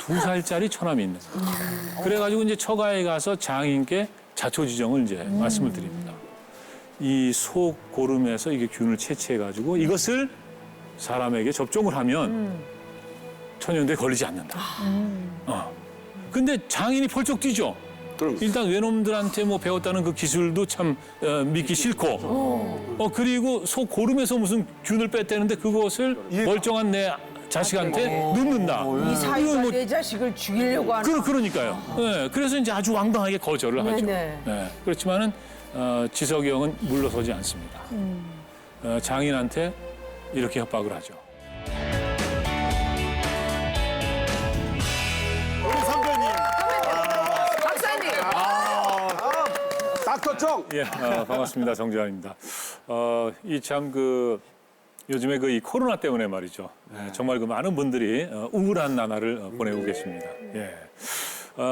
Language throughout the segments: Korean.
2살짜리 처남이 있는 거예요. 그래가지고 이제 처가에 가서 장인께 자초지정을 이제 말씀을 드립니다. 이 속 고름에서 이게 균을 채취해가지고 이것을 사람에게 접종을 하면 천연두에 걸리지 않는다. 근데 장인이 펄쩍 뛰죠. 일단 외놈들한테 뭐 배웠다는 그 기술도 참 믿기 싫고, 그리고 속 고름에서 무슨 균을 뺐다는데 그것을 멀쩡한 내 자식한테 넣는다. 이 사위가 뭐- 내 자식을 죽이려고 하는. 그러니까요. 네, 그래서 이제 아주 왕당하게 거절을 하죠. 네네. 네, 그렇지만은 지석이 형은 물러서지 않습니다. 장인한테 이렇게 협박을 하죠. 우리 선배님. 박사님. 닥터 정. 예, 반갑습니다. 정재환입니다. 이 참 요즘에 이 코로나 때문에 말이죠. 정말 많은 분들이 우울한 나날을 보내고 계십니다. 예.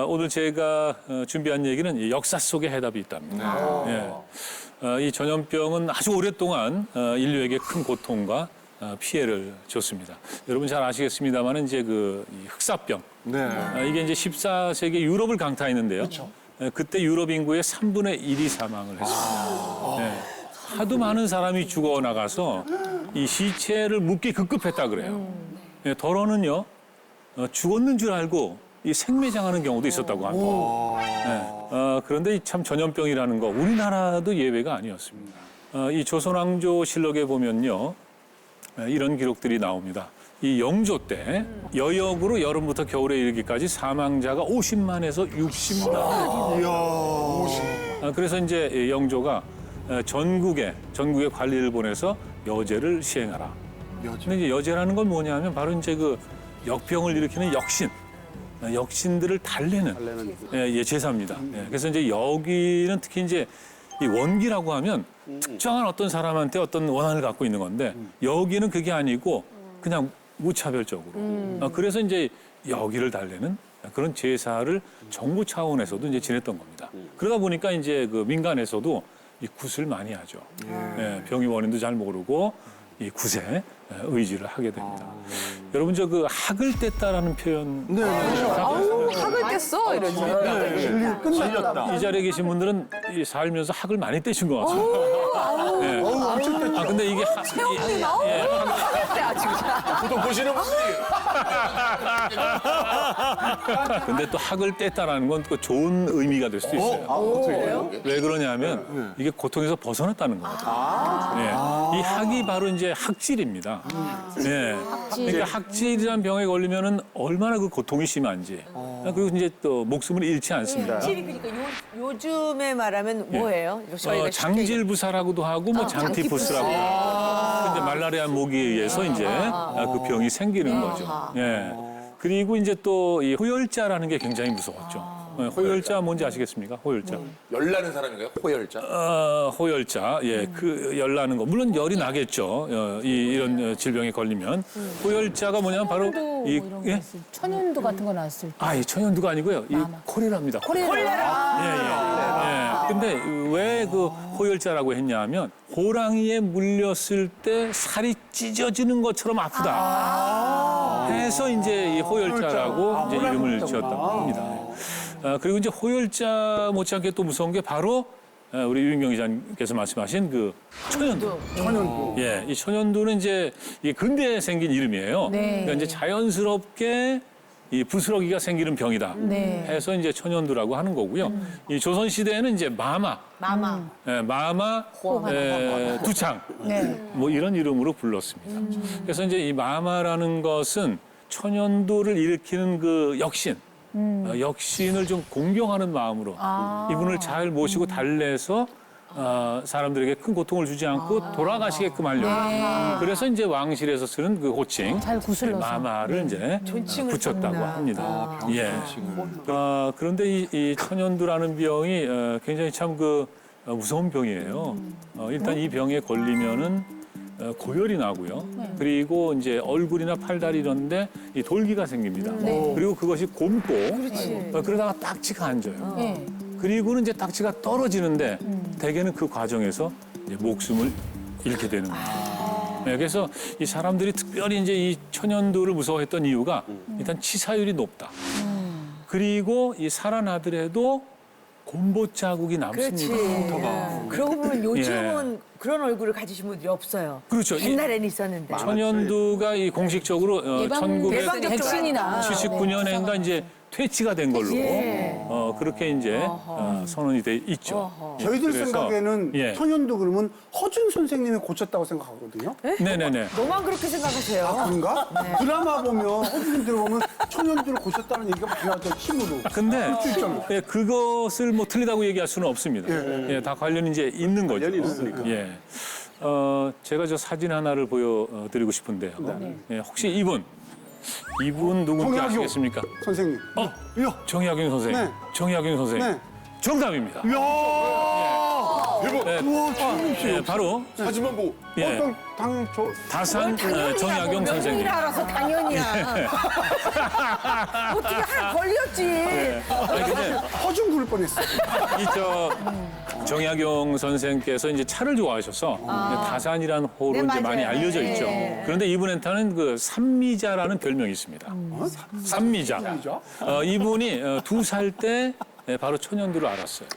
오늘 제가 준비한 얘기는 이 역사 속에 해답이 있답니다. 예. 이 전염병은 아주 오랫동안 인류에게 큰 고통과 피해를 줬습니다. 여러분 잘 아시겠습니다만 이제 이 흑사병. 네. 이게 이제 14세기 유럽을 강타했는데요. 그때 유럽 인구의 3분의 1이 사망을 했습니다. 네. 하도 많은 사람이 죽어나가서 이 시체를 묻기 급급했다 그래요. 네, 더러는요, 죽었는 줄 알고 이 생매장하는 경우도 있었다고 합니다. 네. 그런데 이 참 전염병이라는 거 우리나라도 예외가 아니었습니다. 이 조선왕조실록에 보면요, 이런 기록들이 나옵니다. 이 영조 때 여역으로 여름부터 겨울에 이르기까지 사망자가 50만에서 60만. 이야. 그래서 이제 영조가 전국에 관리를 보내서 여제를 시행하라. 근데 이제 여제라는 건 뭐냐면 바로 이제 역병을 일으키는 역신들을 달래는 제사입니다. 그래서 이제 여기는 특히 이제 이 원기라고 하면 특정한 어떤 사람한테 어떤 원한을 갖고 있는 건데 여기는 그게 아니고 그냥 무차별적으로. 그래서 이제 여기를 달래는 그런 제사를 정부 차원에서도 이제 지냈던 겁니다. 그러다 보니까 이제 민간에서도 이 굿을 많이 하죠. 병이 원인도 잘 모르고 이 굿에 의지를 하게 됩니다. 여러분 학을 뗐다라는 표현. 네. 아우, 학을 뗐어 이러죠. 끝났다. 이 자리에 계신 분들은 살면서 학을 많이 떼신 것 같습니다. 네. 엄청 뗐죠. 근데 이게 보통 보시는 분들이. 근데 또 학을 뗐다라는 건 또 좋은 의미가 될 수도 있어요. 어떻게? 왜 그러냐면 이게 고통에서 벗어났다는 거거든요. 이 학이 바로 이제 학질입니다. 그러니까 학질이란 병에 걸리면은 얼마나 그 고통이 심한지. 그리고 이제 또 목숨을 잃지 않습니다. 그러니까 요즘에 말하면 뭐예요? 저희가 장질부사라고도 하고 뭐 장티푸스라고 하고. 이제 말라리아 모기에 의해서 이제 그 병이 생기는 거죠. 예. 그리고 이제 또 이 호열자라는 게 굉장히 무서웠죠. 호열자 뭔지 아시겠습니까? 호열자. 열나는 사람인가요? 호열자? 호열자, 그 열나는 거. 물론 열이 나겠죠. 이런 질병에 걸리면. 호열자가 뭐냐면 바로 이 천연두 같은 거 나왔을 때. 이 천연두가 아니고요. 이 콜레라입니다. 콜레라. 근데 왜 호열자라고 했냐면 호랑이에 물렸을 때 살이 찢어지는 것처럼 아프다. 해서 이제 이 호열자라고 이제 이름을 지었다고 합니다. 그리고 이제 호열자 못지않게 또 무서운 게 바로 우리 유인경 기자님께서 말씀하신 천연두. 이 천연두는 이제 이 근대에 생긴 이름이에요. 그러니까 이제 자연스럽게 이 부스러기가 생기는 병이다. 해서 이제 천연두라고 하는 거고요. 이 조선 시대에는 이제 마마, 두창, 뭐 이런 이름으로 불렀습니다. 그래서 이제 이 마마라는 것은 천연두를 일으키는 역신을 좀 공경하는 마음으로 이분을 잘 모시고 달래서 사람들에게 큰 고통을 주지 않고 돌아가시게끔 하려고. 그래서 이제 왕실에서 쓰는 호칭 잘 구슬러서. 마마를 이제 존칭을 붙였다고 썼구나. 합니다. 그런데 이 천연두라는 병이 굉장히 참 무서운 병이에요. 일단 이 병에 걸리면은 고열이 나고요. 그리고 이제 얼굴이나 팔다리 이런데 이 돌기가 생깁니다. 그리고 그것이 곪고 그러다가 딱지가 앉아요. 그리고는 이제 딱지가 떨어지는데 대개는 그 과정에서 이제 목숨을 잃게 되는 거예요. 네, 그래서 이 사람들이 특별히 이제 이 천연두를 무서워했던 이유가 일단 치사율이 높다. 그리고 이 살아나더라도 곰보 자국이 그렇지. 남습니다. 그러고 보면 요즘은 그런 얼굴을 가지신 분들이 없어요. 그렇죠. 옛날에는 있었는데. 천연두가 이 공식적으로 예방접종 백신이나 1979년인가 이제 퇴치가 된 걸로 예. 그렇게 이제 선언이 돼 있죠. 어허. 저희들 그래서, 생각에는 예. 천연두 그러면 허준 선생님이 고쳤다고 생각하거든요. 네네네. 너만 그렇게 생각하세요. 아, 그런가? 드라마 보면 허준님 들어보면 천연두를 고쳤다는 얘기가 많이 나죠, 힘으로. 근데 있잖아요. 예, 그것을 뭐 틀리다고 얘기할 수는 없습니다. 예, 다 관련이 이제 있는 거죠. 관련이 있으니까. 예. 제가 저 사진 하나를 보여드리고 싶은데요. 예, 혹시 이분 누군지 정약용. 아시겠습니까? 선생님. 이야. 정약용 선생님. 네. 정약용 선생님. 네. 정답입니다. 대박. 예, 우와, 천연두 씨. 예, 바로 사진만 보고. 예, 어떤 당연 다산 정약용 선생님. 명문이라 알아서 당연이야. 어떻게 하나 걸렸지. 아니 근데 허준 부를 뻔했어. 이 정약용 선생께서 이제 차를 좋아하셔서 다산이라는 호로 네, 이제 많이 맞아요. 알려져 네. 있죠. 그런데 이분한테는 그 삼미자라는 별명이 있습니다. 삼미자. 이분이 2살 때 바로 천연두를 알았어요.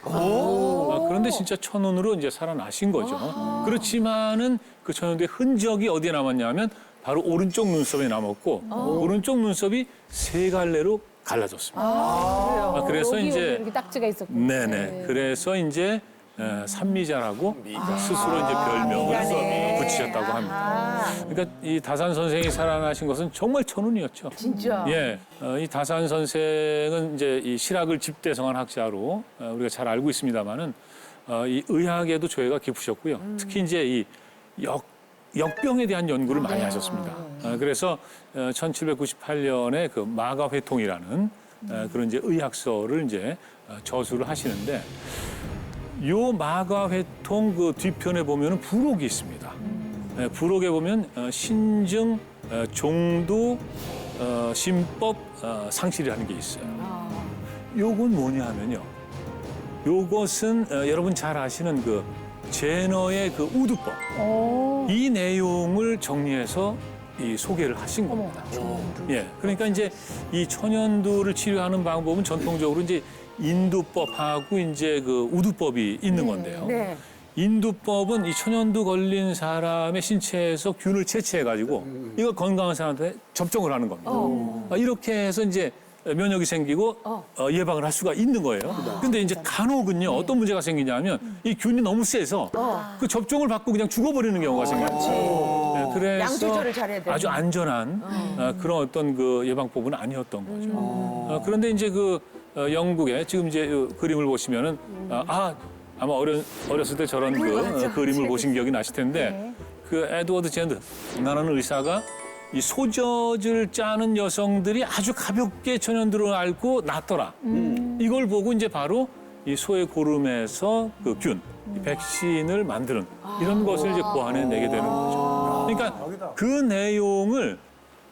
그런데 진짜 천운으로 이제 살아나신 거죠. 그렇지만은 그 천연두의 흔적이 어디에 남았냐면 바로 오른쪽 눈썹에 남았고 오른쪽 눈썹이 세 갈래로 갈라졌습니다. 그래서 여기 이제 이렇게 딱지가 있었고. 네네. 그래서 이제 삼미자라고 스스로 이제 별명을 붙이셨다고 합니다. 그러니까 이 다산 선생이 살아나신 것은 정말 천운이었죠. 진짜. 예, 이 다산 선생은 이제 이 실학을 집대성한 학자로 우리가 잘 알고 있습니다만은 이 의학에도 조예가 깊으셨고요. 특히 이제 이 역병에 대한 연구를 많이 하셨습니다. 그래서 1798년에 그 마가회통이라는 그런 이제 의학서를 이제 저술을 하시는데 요 마가회통 그 뒤편에 보면은 부록이 있습니다. 부록에 보면 신증, 종두, 신법, 상실이라는 게 있어요. 요건 뭐냐 하면요. 요것은 여러분 잘 아시는 그 제너의 그 우두법. 이 내용을 정리해서 이 소개를 하신 겁니다. 예. 그러니까 이제 이 천연두를 치료하는 방법은 전통적으로 이제 인두법하고 이제 그 우두법이 있는 건데요. 네. 인두법은 이 천연두 걸린 사람의 신체에서 균을 채취해가지고 이걸 건강한 사람한테 접종을 하는 겁니다. 이렇게 해서 이제 면역이 생기고 예방을 할 수가 있는 거예요. 근데 이제 간혹은요 어떤 문제가 생기냐면 이 균이 너무 세서 그 접종을 받고 그냥 죽어버리는 경우가 생겨요. 네, 그래서 양 조절을 잘해야 되는. 아주 안전한 그런 어떤 그 예방법은 아니었던 거죠. 그런데 이제 그 영국에 지금 이제 그림을 보시면은 아마 어렸을 때 저런 그 그림을 보신 기억이 나실 텐데 그 에드워드 제너라는 의사가 이 소젖을 짜는 여성들이 아주 가볍게 천연두를 앓고 낫더라. 이걸 보고 이제 바로 이 소의 고름에서 그 균, 이 백신을 만드는 이런 것을 이제 고안해내게 되는 거죠. 그러니까 그 내용을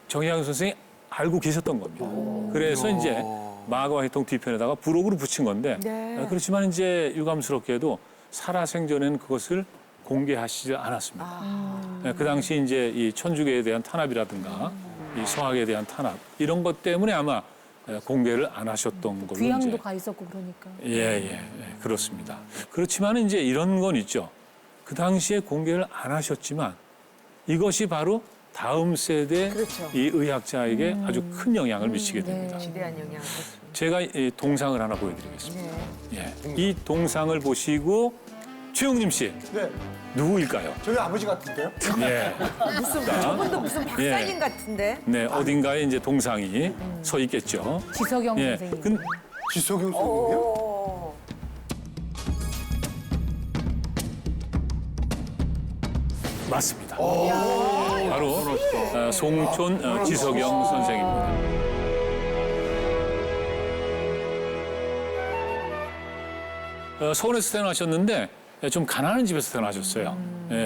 정약용 선생이 알고 계셨던 겁니다. 그래서 이제 마가회통 뒤편에다가 부록으로 붙인 건데 그렇지만 이제 유감스럽게도 살아생전에는 그것을 공개하시지 않았습니다. 그 당시 이제 이 천주교에 대한 탄압이라든가 이 서학에 대한 탄압 이런 것 때문에 아마 공개를 안 하셨던 걸로 귀향도 이제 가 있었고 그러니까. 예, 그렇습니다. 그렇지만 이제 이런 건 있죠. 그 당시에 공개를 안 하셨지만 이것이 바로 다음 세대 그렇죠. 이 의학자에게 아주 큰 영향을 미치게 됩니다. 지대한 영향을 줬습니다. 제가 이 동상을 하나 보여드리겠습니다. 네. 이 동상을 보시고 최용림 씨 네. 누구일까요? 저희 아버지 같은데요? 예. 저분도 무슨 박사님 같은데. 네, 어딘가에 이제 동상이 서 있겠죠. 지석영 예. 선생님. 지석영 선생님이요? 맞습니다. 바로 송촌 지석영 선생입니다. 서울에서 태어나셨는데 좀 가난한 집에서 태어나셨어요.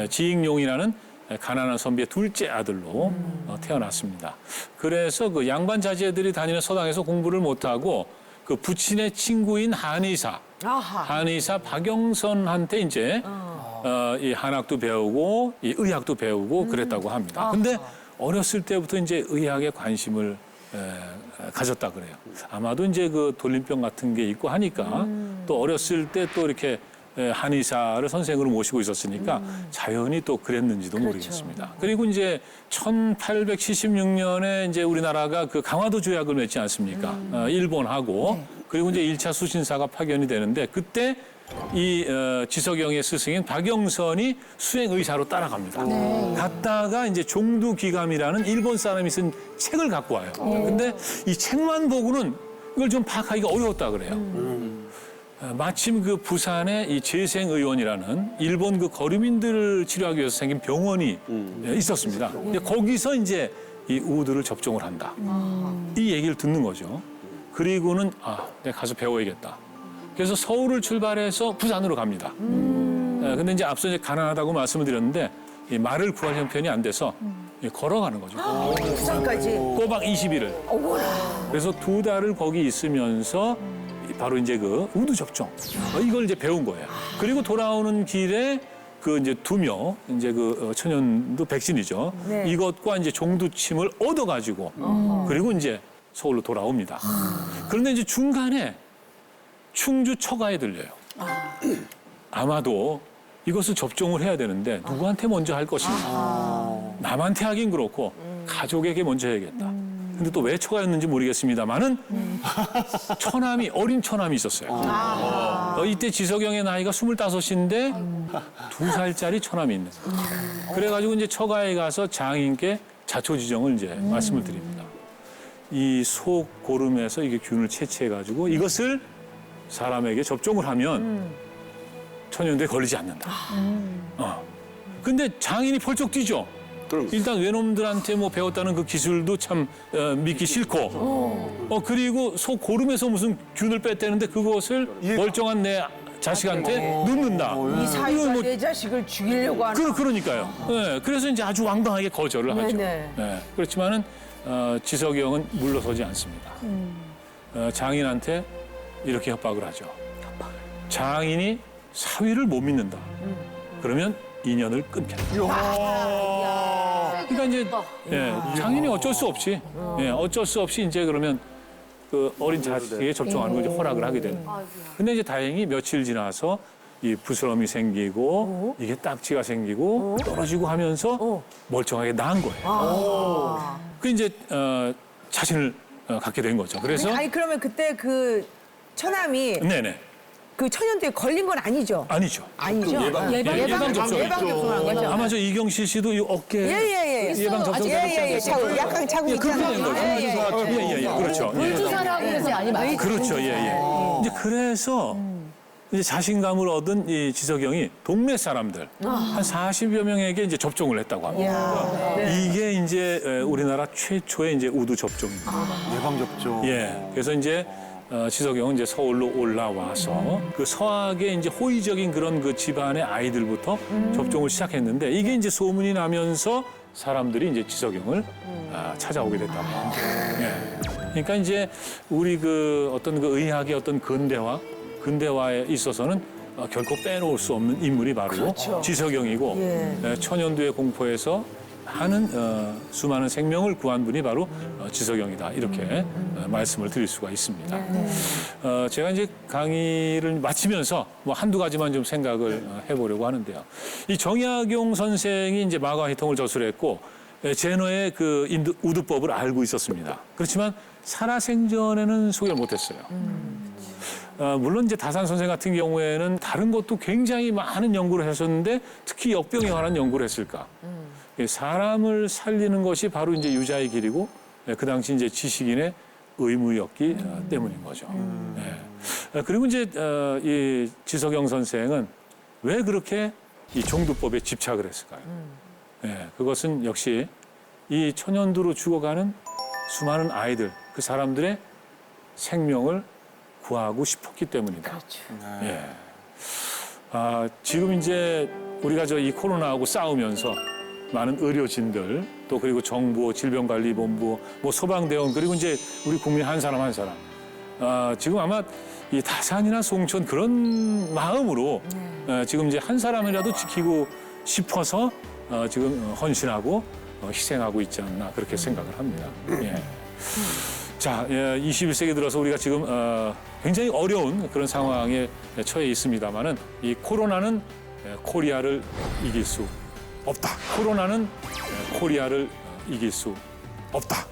지익용이라는 가난한 선비의 둘째 아들로 태어났습니다. 그래서 그 양반 자제들이 다니는 서당에서 공부를 못하고 그 부친의 친구인 한의사 박영선한테 이제 이 한학도 배우고 이 의학도 배우고 그랬다고 합니다. 근데 어렸을 때부터 이제 의학에 관심을 가졌다 그래요. 아마도 이제 그 돌림병 같은 게 있고 하니까 또 어렸을 때 또 이렇게 한의사를 선생으로 모시고 있었으니까 자연히 또 그랬는지도 모르겠습니다. 그리고 이제 1876년에 이제 우리나라가 그 강화도 조약을 맺지 않습니까? 일본하고 그리고 이제 1차 수신사가 파견이 되는데 그때 이 지석영의 스승인 박영선이 수행의사로 따라갑니다. 갔다가 이제 종두귀감이라는 일본 사람이 쓴 책을 갖고 와요. 근데 이 책만 보고는 이걸 좀 파악하기가 어려웠다 그래요. 마침 그 부산에 이 재생의원이라는 일본 그 거류민들을 치료하기 위해서 생긴 병원이 있었습니다. 근데 거기서 이제 이 우드를 접종을 한다. 이 얘기를 듣는 거죠. 그리고는 내가 가서 배워야겠다. 그래서 서울을 출발해서 부산으로 갑니다. 근데 이제 앞서 이제 가난하다고 말씀을 드렸는데 이 말을 구할 형편이 안 돼서 걸어가는 거죠. 부산까지. 꼬박 20일을. 그래서 2달을 거기 있으면서 바로 이제 그 우두 접종 이걸 이제 배운 거예요. 그리고 돌아오는 길에 그 이제 두묘 이제 그 천연두 백신이죠. 네. 이것과 이제 종두침을 얻어가지고 그리고 이제 서울로 돌아옵니다. 그런데 이제 중간에 충주 처가에 들려요. 아마도 이것을 접종을 해야 되는데 누구한테 먼저 할 것인가. 남한테 하긴 그렇고 가족에게 먼저 해야겠다. 근데 또 왜 처가였는지 모르겠습니다만은 처남이 어린 처남이 있었어요. 이때 지석영의 나이가 25인데 2살짜리 처남이 있는 거예요. 그래가지고 이제 처가에 가서 장인께 자초지정을 이제 말씀을 드립니다. 이 속 고름에서 이게 균을 채취해가지고 이것을 사람에게 접종을 하면 천연두에 걸리지 않는다. 근데 장인이 펄쩍 뛰죠. 일단 외놈들한테 뭐 배웠다는 그 기술도 참 믿기 싫고 그리고 속 고름에서 무슨 균을 뺐다는데 그것을 멀쩡한 내 자식한테 넣는다. 이 사이가 뭐- 내 자식을 죽이려고 하는. 그러니까요. 네, 그래서 이제 아주 왕방하게 거절을 하죠. 네네. 네, 그렇지만은 지석영은 물러서지 않습니다. 장인한테 이렇게 협박을 하죠. 장인이 사위를 못 믿는다. 그러면 인연을 끊겠다. 그러니까 이제 장인이 어쩔 수 없이 어쩔 수 없이 이제 그러면 그 어린 자식에게 접종하는 걸 이제 허락을 하게 되는. 근데 이제 다행히 며칠 지나서 이 부스럼이 생기고 이게 딱지가 생기고 떨어지고 하면서 멀쩡하게 나은 거예요. 그 이제 자신을 갖게 된 거죠. 그래서 아니 그러면 그때 그 처남이 네네 그 천연두에 걸린 건 아니죠? 아니죠. 아니죠. 예방 접종. 예방 접종한 거죠. 아마 저 이경실 씨도 이 어깨 예예예. 예방 접종 약간 자국 그렇게 된 있잖아요. 거죠. 예예예. 그렇죠. 예. 불주사라고 해서 많이 말해요. 그렇죠. 예예. 이제 그래서 이제 자신감을 얻은 이 지석영이 동네 사람들 한 40여 명에게 이제 접종을 했다고 합니다. 이게 이제 우리나라 최초의 이제 우두 접종입니다. 예방 접종. 예. 그래서 이제 지석영은 이제 서울로 올라와서 그 서학의 이제 호의적인 그런 그 집안의 아이들부터 접종을 시작했는데 이게 이제 소문이 나면서 사람들이 이제 지석영을 찾아오게 됐다고 합니다. 예. 그러니까 이제 우리 그 어떤 그 의학의 어떤 근대화에 있어서는 결코 빼놓을 수 없는 인물이 바로 지석영이고 천연두의 공포에서 수많은 생명을 구한 분이 바로 지석영이다 이렇게 말씀을 드릴 수가 있습니다. 제가 이제 강의를 마치면서 뭐 한두 가지만 좀 생각을 해보려고 하는데요. 이 정약용 선생이 이제 마가희통을 저술했고 제너의 그 우두법을 알고 있었습니다. 그렇지만 살아생전에는 소개를 못했어요. 물론 이제 다산 선생 같은 경우에는 다른 것도 굉장히 많은 연구를 하셨는데 특히 역병에 관한 연구를 했을까? 사람을 살리는 것이 바로 이제 유자의 길이고 그 당시 이제 지식인의 의무였기 때문인 거죠. 그리고 이제 이 지석영 선생은 왜 그렇게 이 종두법에 집착을 했을까요? 그것은 역시 이 천연두로 죽어가는 수많은 아이들, 그 사람들의 생명을 구하고 싶었기 때문이다. 지금 이제 우리가 이 코로나하고 싸우면서 많은 의료진들 또 그리고 정부, 질병관리본부, 뭐 소방대원 그리고 이제 우리 국민 한 사람 한 사람 지금 아마 이 다산이나 송천 그런 마음으로 지금 이제 한 사람이라도 지키고 싶어서 지금 헌신하고 희생하고 있지 않나 그렇게 생각을 합니다. 예. 자, 21세기 들어서 우리가 지금 굉장히 어려운 그런 상황에 처해 있습니다만은 이 코로나는 코리아를 이길 수 없다. 코로나는 코리아를 이길 수 없다.